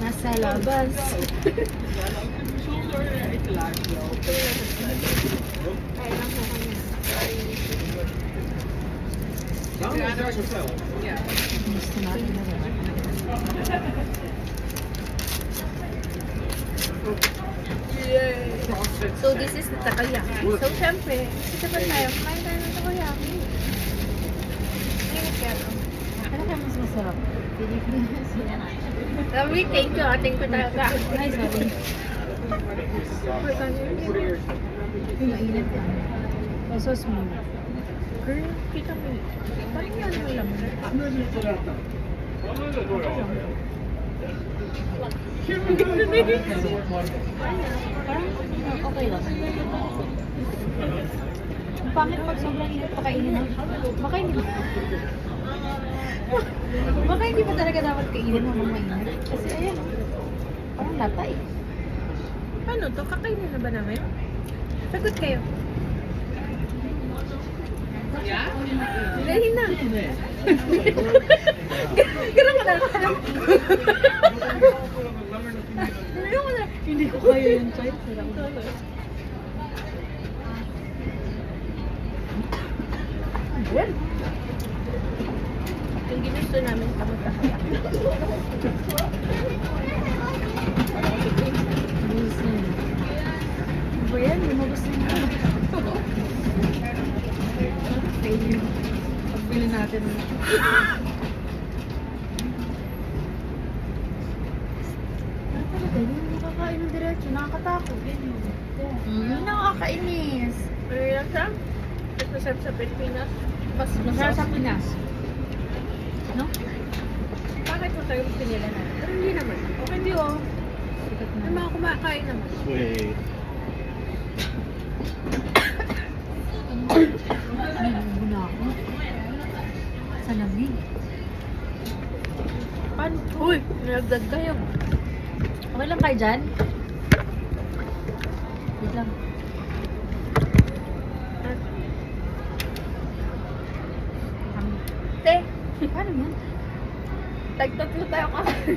Nasa labas. Kaya lang po kami. Gusto natin na rin. So, this is the takoyaki. So, syempre, isa pa tayo. Kumain tayo ng takoyaki. Ingat ka to. Ano kaya mas masarap? Pilipinas. Lovely, thank you. Ating ko talaga. Ay, sorry. Yung mainit lang. Also smooth. Girl, kita mo. Parang yan mo lang. Parang okay lang. Ang pangit pag sobrang init pakainin mo. Baka hindi ba? Baka hindi pa talaga dapat kainin mo mainit. Kasi ayan, parang lata eh. Ano to? Kakainin na ba namin? Sagot kayo. Dahil na. Ganun ko na. Ayoko na. Hindi ko kaya yung choy. Well, yung ginusto namin kamusta kaya. Ba yan? Lumabas na yun. Failure. Pagbili natin. Talaga, hindi mo kakain ng diretso. Nakakatakot. Nakakainis. Ano lang siya? Mas masarap sa Pilipinas. Mas Masarap sa Pinas. No? Bakit mo tayo pinila na? Pero hindi naman. Okay di oh. Sikat na. May mga kumakain naman. Wait. Nalunggo na ako. Sa lamig. Paano? Uy, nalagdag kayo. Okay lang kayo dyan? Wait lang. Te, Paano yan? tag-tatlo tayo kakain.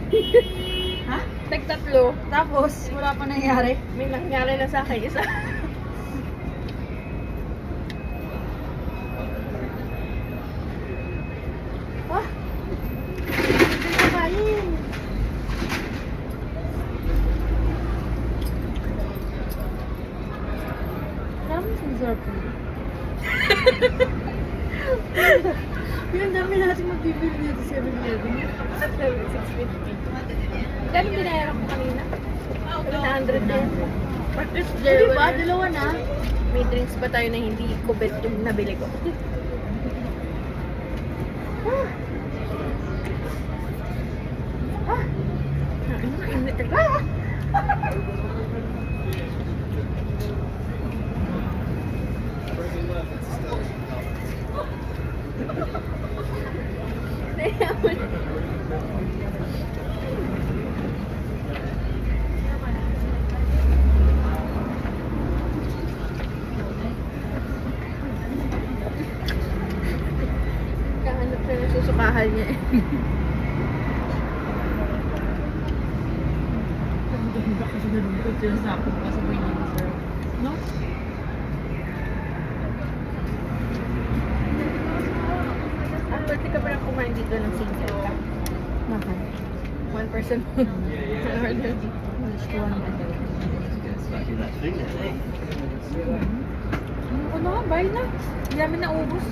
Ha? Tag-tatlo. Tapos, wala pa nangyari. May nangyari na sa akin isa. Ah! Hindi ko kain. Parang mas masarap ko. Yung dami natin magbibili dito sa 7-Eleven. 650. Kano binayaran ko kanina? 700 din. But this Di ba? Dalawa na. may drinks pa tayo na hindi kubet yung nabili ko. Init talaga. Kahanap na ng susukahan niya eh. Kasi nalungkot yun sa akin. Kasabay niya masarap. No? Pwede ka pa lang kumain dito ng single ka. Bakit? 1% mo. Order. Gusto ko naman talaga. Especially that finger, eh? Ano ko na? Bye na. Hindi namin naubos.